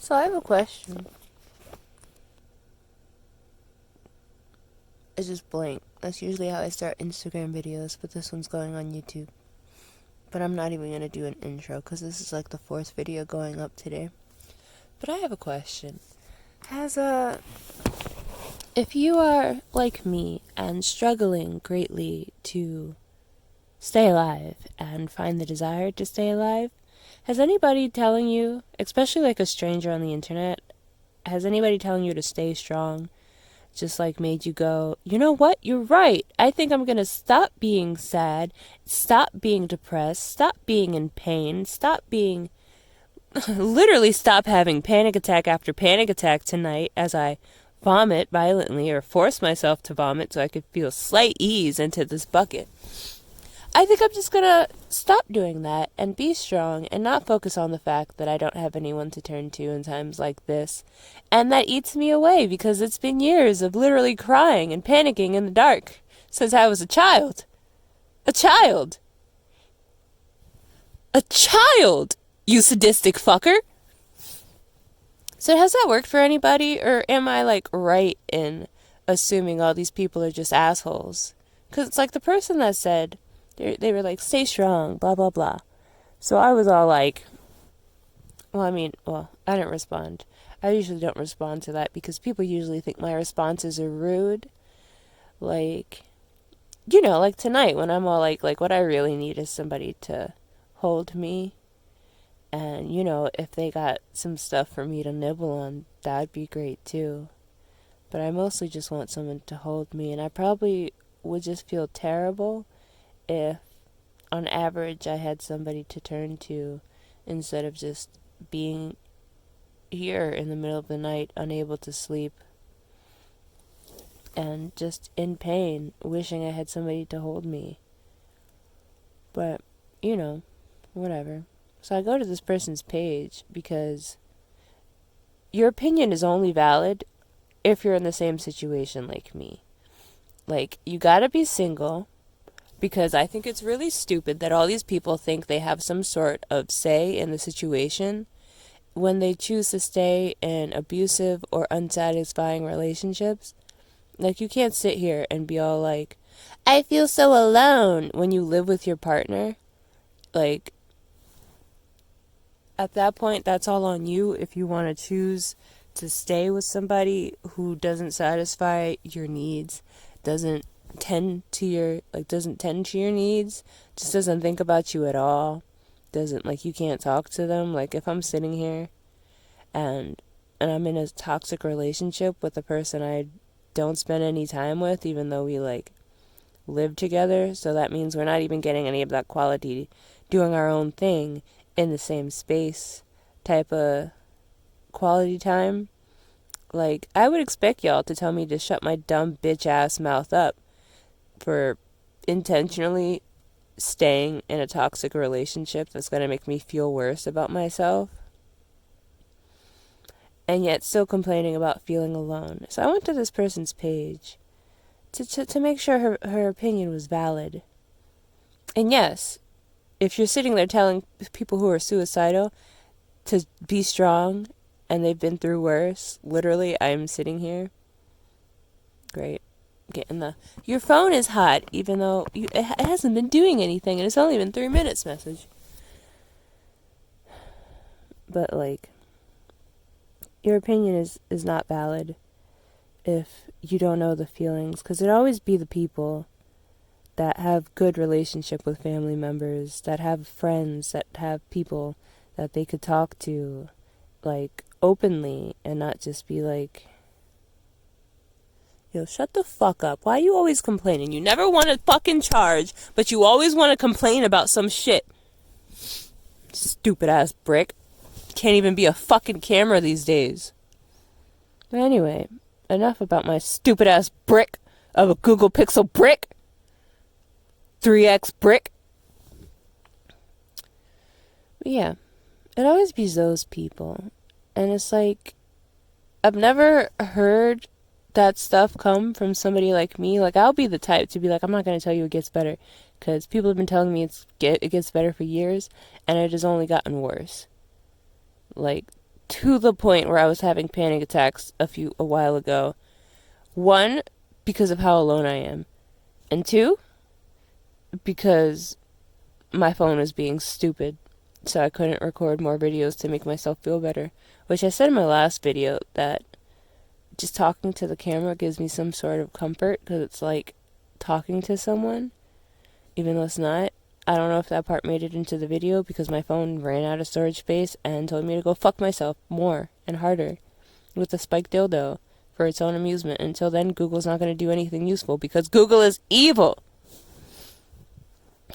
So I have a question. It's just blank. That's usually how I start Instagram videos, but this one's going on YouTube. But I'm not even going to do an intro because this is like the fourth video going up today. But I have a question. If you are like me and struggling greatly to stay alive and find the desire to stay alive, has anybody telling you, especially like a stranger on the internet, has anybody telling you to stay strong just like made you go, you know what, you're right, I think I'm gonna stop being sad, stop being depressed, stop being in pain, stop being literally stop having panic attack after panic attack tonight as I vomit violently or force myself to vomit so I could feel slight ease into this bucket. I think I'm just gonna stop doing that and be strong and not focus on the fact that I don't have anyone to turn to in times like this. And that eats me away because it's been years of literally crying and panicking in the dark since I was a child. A child! A child! You sadistic fucker! So has that worked for anybody, or am I like right in assuming all these people are just assholes? Because it's like the person that said, they were like, stay strong, blah, blah, blah. So I was all like, I didn't respond. I usually don't respond to that because people usually think my responses are rude. Like, like tonight when I'm all like what I really need is somebody to hold me. And, if they got some stuff for me to nibble on, that'd be great too. But I mostly just want someone to hold me, and I probably would just feel terrible if, on average, I had somebody to turn to instead of just being here in the middle of the night, unable to sleep, and just in pain, wishing I had somebody to hold me. But, whatever. So I go to this person's page because your opinion is only valid if you're in the same situation like me. Like, you gotta be single, because I think it's really stupid that all these people think they have some sort of say in the situation when they choose to stay in abusive or unsatisfying relationships. Like, you can't sit here and be all like, I feel so alone when you live with your partner. Like, at that point, that's all on you if you want to choose to stay with somebody who doesn't satisfy your needs, doesn't tend to your needs, just doesn't think about you at all, doesn't, like, you can't talk to them. Like, if I'm sitting here and I'm in a toxic relationship with a person I don't spend any time with, even though we like live together, so that means we're not even getting any of that quality doing our own thing in the same space type of quality time. Like, I would expect y'all to tell me to shut my dumb bitch ass mouth up for intentionally staying in a toxic relationship that's going to make me feel worse about myself, and yet still complaining about feeling alone. So I went to this person's page to make sure her opinion was valid. And yes, if you're sitting there telling people who are suicidal to be strong and they've been through worse, literally, I'm sitting here. Great. Your phone is hot, even though it hasn't been doing anything, and it's only been 3 minutes message. But, like, your opinion is not valid if you don't know the feelings, because it'd always be the people that have good relationship with family members, that have friends, that have people that they could talk to, like, openly, and not just be like, yo, shut the fuck up. Why are you always complaining? You never want to fucking charge, but you always want to complain about some shit. Stupid ass brick. Can't even be a fucking camera these days. But anyway, enough about my stupid ass brick of a Google Pixel brick. 3X brick. But yeah, it always be those people. And it's like, I've never heard that stuff come from somebody like me. Like, I'll be the type to be like, I'm not going to tell you it gets better, because people have been telling me it gets better for years, and it has only gotten worse. Like, to the point where I was having panic attacks a while ago. One, because of how alone I am. And two, because my phone was being stupid. So I couldn't record more videos to make myself feel better. Which I said in my last video that just talking to the camera gives me some sort of comfort because it's like talking to someone, even though it's not. I don't know if that part made it into the video because my phone ran out of storage space and told me to go fuck myself more and harder with a spiked dildo for its own amusement. Until then, Google's not going to do anything useful because Google is evil.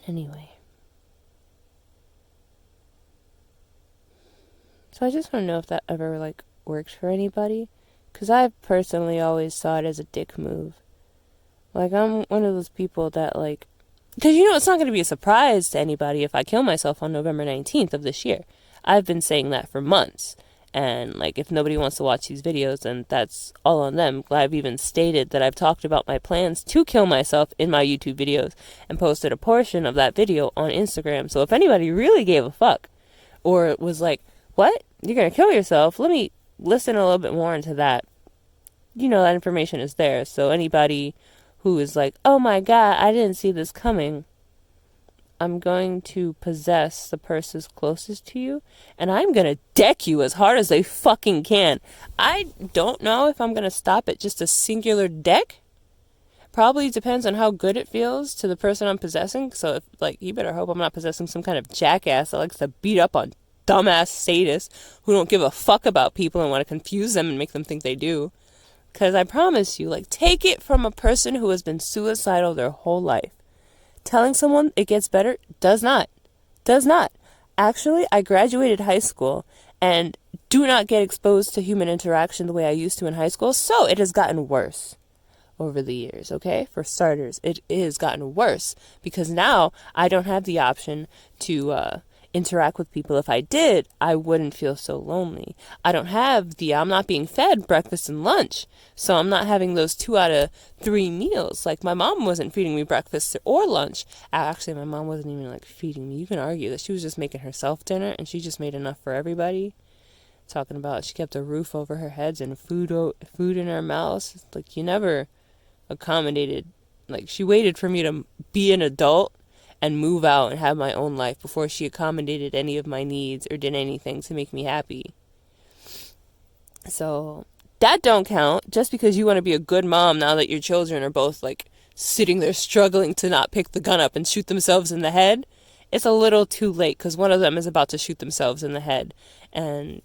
Anyway. So I just want to know if that ever, like, works for anybody. Because I've personally always saw it as a dick move. Like, I'm one of those people that, like... Because, it's not going to be a surprise to anybody if I kill myself on November 19th of this year. I've been saying that for months. And, like, if nobody wants to watch these videos, then that's all on them. I've even stated that I've talked about my plans to kill myself in my YouTube videos and posted a portion of that video on Instagram. So if anybody really gave a fuck or was like, what? You're going to kill yourself? Let me listen a little bit more into that. That information is there. So anybody who is like, oh my god, I didn't see this coming, I'm going to possess the person closest to you, and I'm going to deck you as hard as they fucking can. I don't know if I'm going to stop at just a singular deck. Probably depends on how good it feels to the person I'm possessing. So, if, like, you better hope I'm not possessing some kind of jackass that likes to beat up on dumbass sadists who don't give a fuck about people and want to confuse them and make them think they do. Because I promise you, like, take it from a person who has been suicidal their whole life. Telling someone it gets better does not. Does not. Actually, I graduated high school and do not get exposed to human interaction the way I used to in high school, so it has gotten worse over the years, okay? For starters, it has gotten worse because now I don't have the option to interact with people. If I did, I wouldn't feel so lonely. I'm not being fed breakfast and lunch, so I'm not having those 2 out of 3 meals. Like, my mom wasn't feeding me breakfast or lunch. Actually, my mom wasn't even, like, feeding me. You can argue that she was just making herself dinner, and she just made enough for everybody. Talking about she kept a roof over her heads and food in her mouths. Like, you never accommodated. Like, she waited for me to be an adult and move out and have my own life before she accommodated any of my needs or did anything to make me happy. So that don't count. Just because you want to be a good mom now that your children are both, like, sitting there struggling to not pick the gun up and shoot themselves in the head, it's a little too late because one of them is about to shoot themselves in the head. And,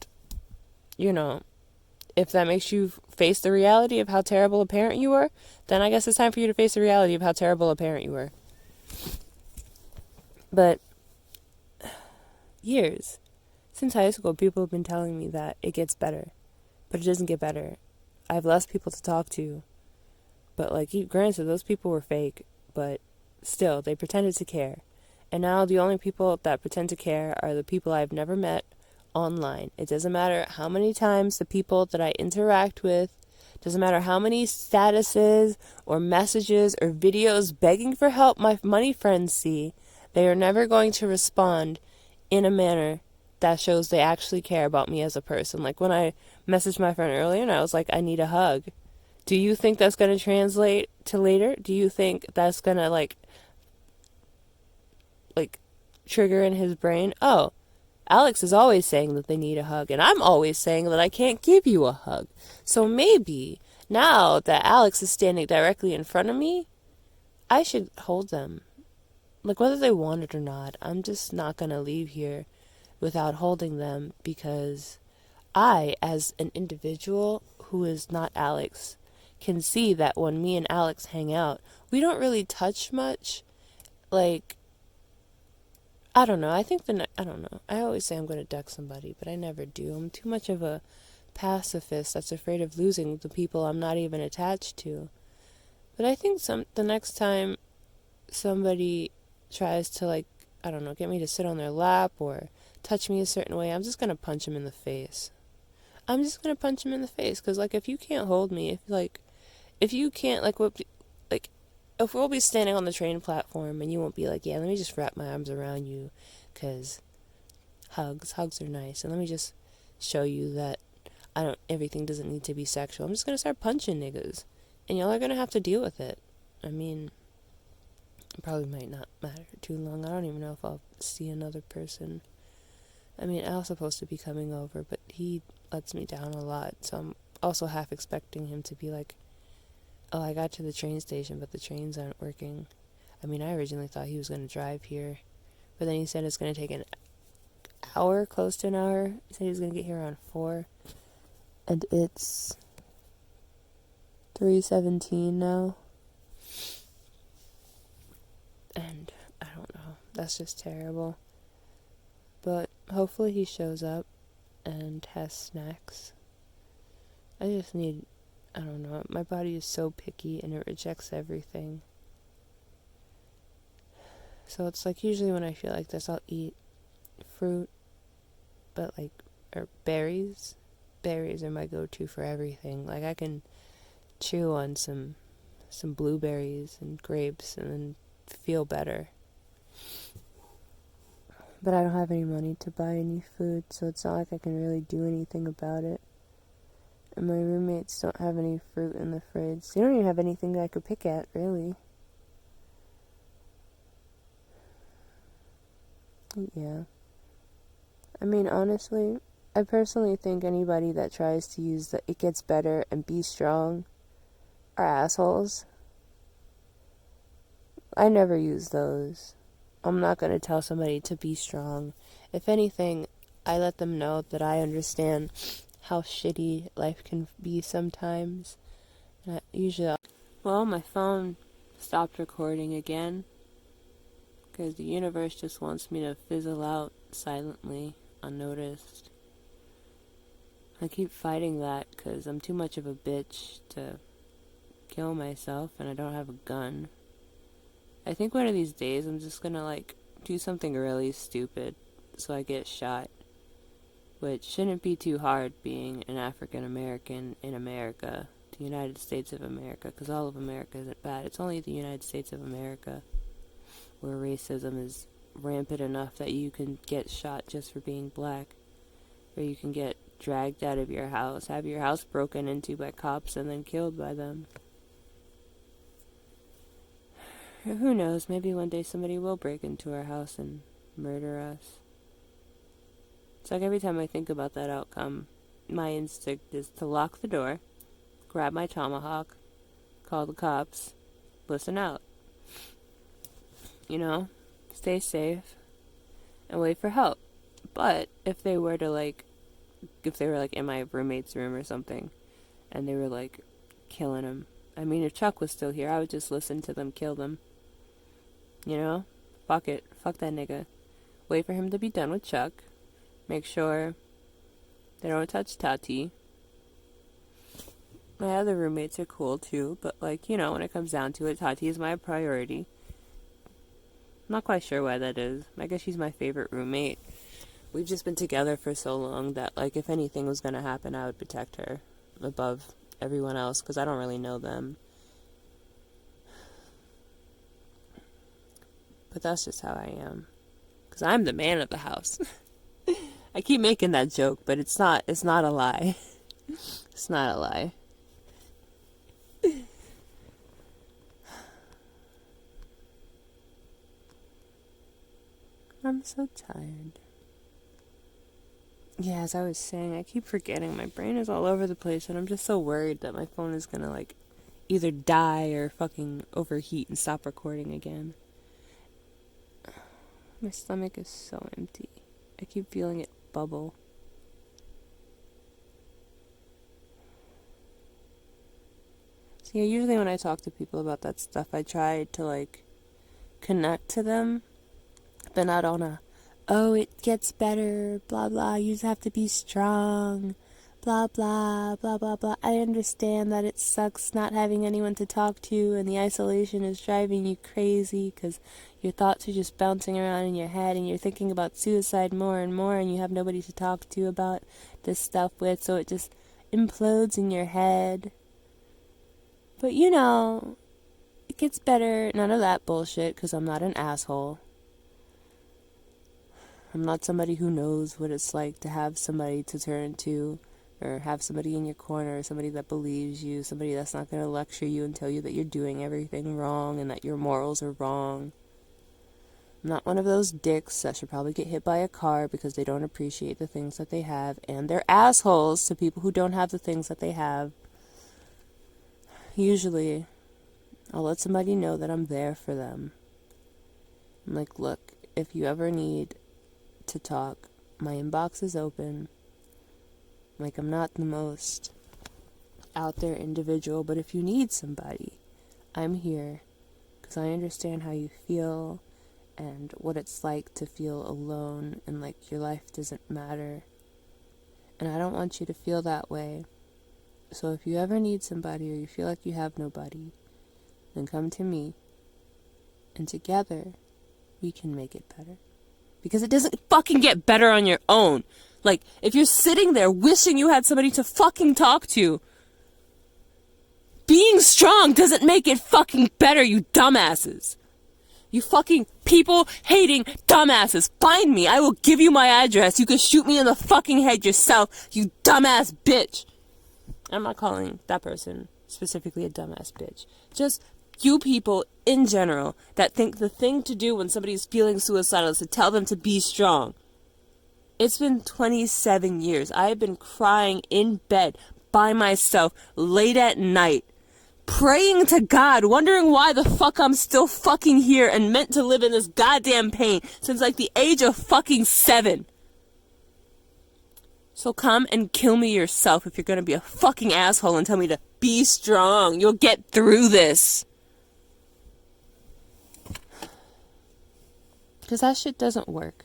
if that makes you face the reality of how terrible a parent you were, then I guess it's time for you to face the reality of how terrible a parent you were. But years since high school, people have been telling me that it gets better, but it doesn't get better. I have less people to talk to, but, like, granted, those people were fake, but still, they pretended to care. And now the only people that pretend to care are the people I've never met online. It doesn't matter how many times the people that I interact with, doesn't matter how many statuses or messages or videos begging for help my money friends see, they are never going to respond in a manner that shows they actually care about me as a person. Like, when I messaged my friend earlier and I was like, I need a hug. Do you think that's going to translate to later? Do you think that's going to, like, trigger in his brain? Oh, Alex is always saying that they need a hug, and I'm always saying that I can't give you a hug. So maybe now that Alex is standing directly in front of me, I should hold them. Like, whether they want it or not, I'm just not going to leave here without holding them, because I, as an individual who is not Alex, can see that when me and Alex hang out, we don't really touch much. Like, I don't know. I don't know. I always say I'm going to duck somebody, but I never do. I'm too much of a pacifist that's afraid of losing the people I'm not even attached to. But I think the next time somebody tries to, like, I don't know, get me to sit on their lap or touch me a certain way, I'm just going to punch him in the face. I'm just going to punch him in the face, because, like, if you can't hold me, if you can't, like, if we'll be standing on the train platform and you won't be like, yeah, let me just wrap my arms around you, because hugs are nice, and let me just show you that everything doesn't need to be sexual. I'm just gonna start punching niggas. And y'all are gonna have to deal with it. I mean, it probably might not matter too long. I don't even know if I'll see another person. I mean, Al's supposed to be coming over, but he lets me down a lot. So I'm also half expecting him to be like, oh, I got to the train station, but the trains aren't working. I mean, I originally thought he was going to drive here, but then he said it's going to take an hour, close to an hour. He said he was going to get here around 4, and it's 3:17 now. And I don't know, that's just terrible. But hopefully he shows up and has snacks. I just need, I don't know, my body is so picky and it rejects everything. So it's like usually when I feel like this, I'll eat fruit, but like, or berries. Berries are my go-to for everything. Like I can chew on some blueberries and grapes and then feel better. But I don't have any money to buy any food, so it's not like I can really do anything about it. And my roommates don't have any fruit in the fridge. They don't even have anything that I could pick at, really. Yeah. I mean, honestly, I personally think anybody that tries to use the "it gets better" and "be strong" are assholes. I never use those. I'm not going to tell somebody to be strong. If anything, I let them know that I understand how shitty life can be sometimes. And well, my phone stopped recording again because the universe just wants me to fizzle out silently, unnoticed. I keep fighting that because I'm too much of a bitch to kill myself and I don't have a gun. I think one of these days I'm just gonna like do something really stupid so I get shot, which shouldn't be too hard being an African American in America, the United States of America, because all of America isn't bad. It's only the United States of America where racism is rampant enough that you can get shot just for being black, or you can get dragged out of your house, have your house broken into by cops, and then killed by them. Who knows, maybe one day somebody will break into our house and murder us. It's like every time I think about that outcome, my instinct is to lock the door, grab my tomahawk, call the cops, listen out. You know, stay safe, and wait for help. But if they were in my roommate's room or something, and they were like killing him, I mean, if Chuck was still here, I would just listen to them kill them. You know? Fuck it. Fuck that nigga. Wait for him to be done with Chuck. Make sure they don't touch Tati. My other roommates are cool too, but like, you know, when it comes down to it, Tati is my priority. I'm not quite sure why that is. I guess she's my favorite roommate. We've just been together for so long that like if anything was gonna happen, I would protect her above everyone else because I don't really know them. But that's just how I am. Because I'm the man of the house. I keep making that joke, but it's not a lie. It's not a lie. I'm so tired. Yeah, as I was saying, I keep forgetting. My brain is all over the place, and I'm just so worried that my phone is gonna, like, either die or fucking overheat and stop recording again. My stomach is so empty. I keep feeling it bubble. So yeah, usually when I talk to people about that stuff, I try to, like, connect to them, but not on a, oh, it gets better, blah, blah, you just have to be strong, blah, blah, blah, blah, blah. I understand that it sucks not having anyone to talk to, and the isolation is driving you crazy, because your thoughts are just bouncing around in your head, and you're thinking about suicide more and more, and you have nobody to talk to about this stuff with, so it just implodes in your head. But you know, it gets better, none of that bullshit, because I'm not an asshole. I'm not somebody who knows what it's like to have somebody to turn to, or have somebody in your corner, somebody that believes you, somebody that's not going to lecture you and tell you that you're doing everything wrong and that your morals are wrong. I'm not one of those dicks that should probably get hit by a car because they don't appreciate the things that they have, and they're assholes to people who don't have the things that they have. Usually, I'll let somebody know that I'm there for them. I'm like, look, if you ever need to talk, my inbox is open. Like, I'm not the most out there individual, but if you need somebody, I'm here, because I understand how you feel and what it's like to feel alone and like your life doesn't matter. And I don't want you to feel that way. So if you ever need somebody or you feel like you have nobody, then come to me, and together we can make it better. Because it doesn't fucking get better on your own. Like, if you're sitting there wishing you had somebody to fucking talk to, being strong doesn't make it fucking better, you dumbasses. You fucking people-hating dumbasses. Find me. I will give you my address. You can shoot me in the fucking head yourself, you dumbass bitch. I'm not calling that person specifically a dumbass bitch. Just you people in general that think the thing to do when somebody's feeling suicidal is to tell them to be strong. It's been 27 years. I have been crying in bed by myself late at night, praying to God, wondering why the fuck I'm still fucking here and meant to live in this goddamn pain since like the age of fucking 7. So come and kill me yourself if you're gonna be a fucking asshole and tell me to be strong. You'll get through this. Because that shit doesn't work.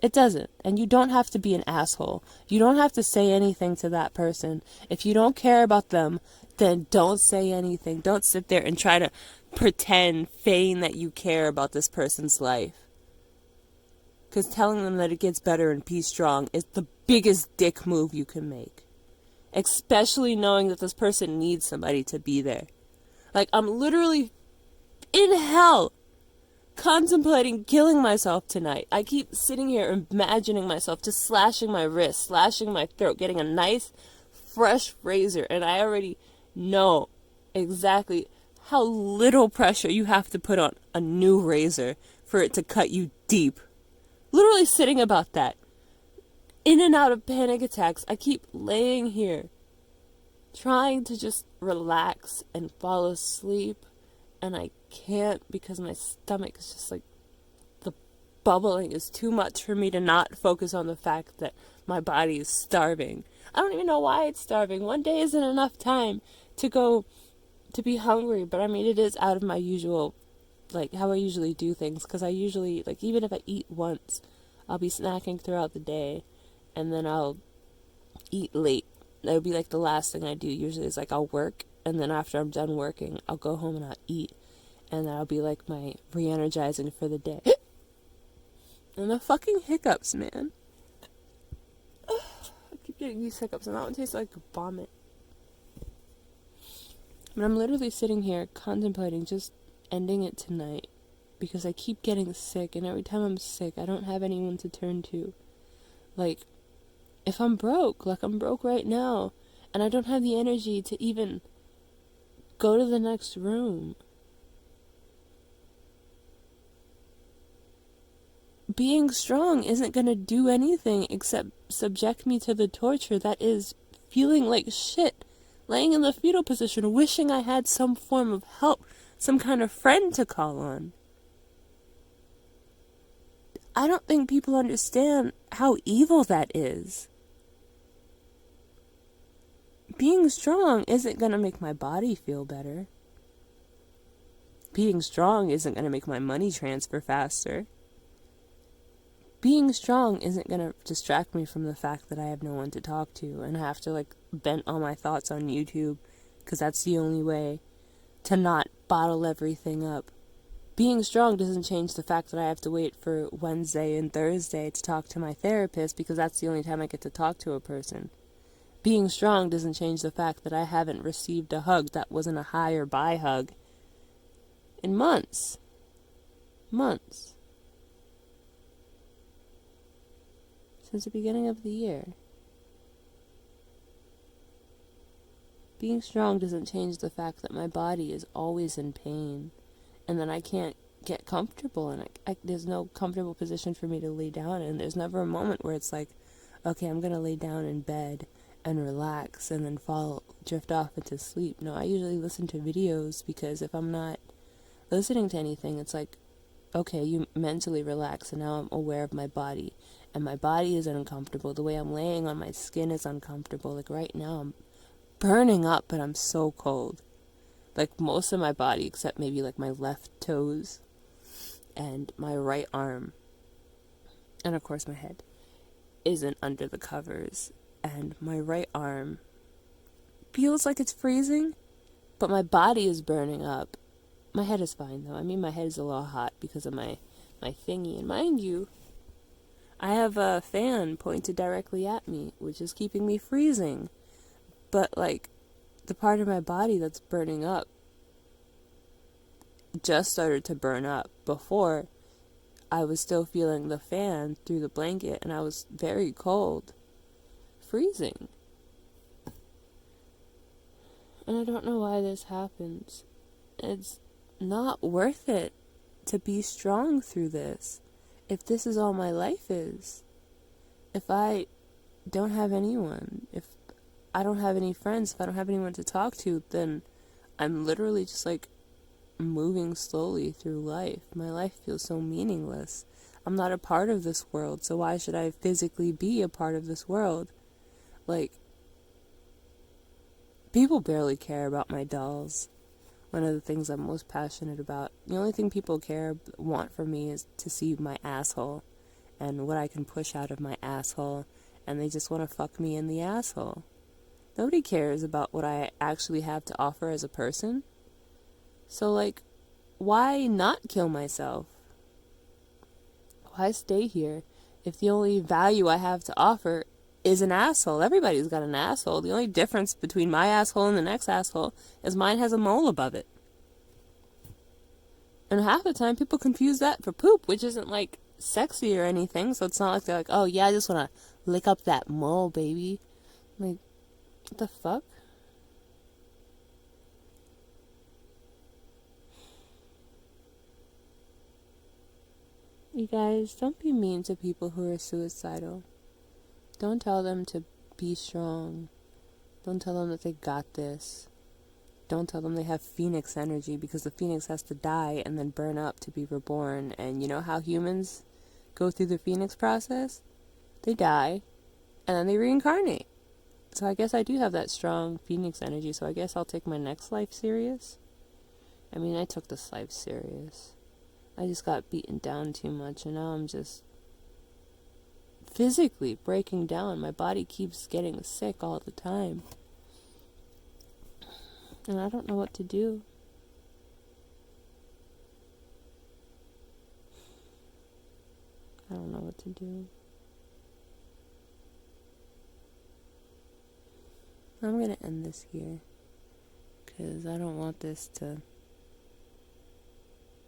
It doesn't. And you don't have to be an asshole. You don't have to say anything to that person. If you don't care about them, then don't say anything. Don't sit there and try to feign that you care about this person's life. Because telling them that it gets better and be strong is the biggest dick move you can make. Especially knowing that this person needs somebody to be there. Like, I'm literally in hell contemplating killing myself tonight. I keep sitting here imagining myself just slashing my wrist, slashing my throat, getting a nice, fresh razor, and I already know exactly how little pressure you have to put on a new razor for it to cut you deep. Literally sitting about that. In and out of panic attacks, I keep laying here, trying to just relax and fall asleep, and I can't because my stomach is just like, the bubbling is too much for me to not focus on the fact that my body is starving. I don't even know why it's starving. One day isn't enough time to be hungry, but I mean, it is out of my usual, like, how I usually do things, because I usually, like, even if I eat once, I'll be snacking throughout the day, and then I'll eat late. That would be, like, the last thing I do usually is, like, I'll work, and then after I'm done working, I'll go home and I'll eat, and that'll be, like, my re-energizing for the day. And the fucking hiccups, man. I keep getting these hiccups, and that one tastes like vomit. But I'm literally sitting here contemplating just ending it tonight, because I keep getting sick, and every time I'm sick, I don't have anyone to turn to. Like, if I'm broke, like I'm broke right now, and I don't have the energy to even go to the next room. Being strong isn't going to do anything except subject me to the torture that is feeling like shit, laying in the fetal position, wishing I had some form of help, some kind of friend to call on. I don't think people understand how evil that is. Being strong isn't going to make my body feel better. Being strong isn't going to make my money transfer faster. Being strong isn't going to distract me from the fact that I have no one to talk to and I have to, like, vent all my thoughts on YouTube, because that's the only way to not bottle everything up. Being strong doesn't change the fact that I have to wait for Wednesday and Thursday to talk to my therapist, because that's the only time I get to talk to a person. Being strong doesn't change the fact that I haven't received a hug that wasn't a hi or bye hug in months. Months. since the beginning of the year. Being strong doesn't change the fact that my body is always in pain and that I can't get comfortable, and there's no comfortable position for me to lay down in. There's never a moment where it's like, okay, I'm going to lay down in bed and relax and then drift off into sleep. No, I usually listen to videos, because if I'm not listening to anything, it's like, okay, you mentally relax, and now I'm aware of my body, and my body is uncomfortable. The way I'm laying on my skin is uncomfortable. Like right now, I'm burning up, but I'm so cold. Like most of my body, except maybe like my left toes and my right arm, and of course my head, isn't under the covers. And my right arm feels like it's freezing, but my body is burning up. My head is fine though. I mean, my head is a little hot because of my thingy. And mind you, I have a fan pointed directly at me, which is keeping me freezing. But like, the part of my body that's burning up just started to burn up before I was still feeling the fan through the blanket, and I was very cold, freezing. And I don't know why this happens. It's not worth it to be strong through this if this is all my life is. If I don't have anyone, if I don't have any friends, if I don't have anyone to talk to, then I'm literally just like moving slowly through life. My life feels so meaningless. I'm not a part of this world, so why should I physically be a part of this world? Like, people barely care about my dolls. One of the things I'm most passionate about. The only thing people want from me is to see my asshole and what I can push out of my asshole, and they just want to fuck me in the asshole. Nobody cares about what I actually have to offer as a person. So, like, why not kill myself? Why stay here if the only value I have to offer is an asshole? Everybody's got an asshole. The only difference between my asshole and the next asshole is mine has a mole above it. And half the time people confuse that for poop, which isn't like sexy or anything. So it's not like they're like, oh yeah, I just want to lick up that mole, baby. Like, what the fuck? You guys, don't be mean to people who are suicidal. Don't tell them to be strong. Don't tell them that they got this. Don't tell them they have phoenix energy, because the phoenix has to die and then burn up to be reborn. And you know how humans go through the phoenix process? They die and then they reincarnate. So I guess I do have that strong phoenix energy, so I guess I'll take my next life serious. I mean, I took this life serious. I just got beaten down too much, and now I'm just physically breaking down. My body keeps getting sick all the time. And I don't know what to do. I don't know what to do. I'm going to end this here, because I don't want this to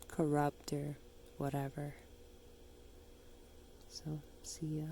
corrupt or whatever. So, see ya.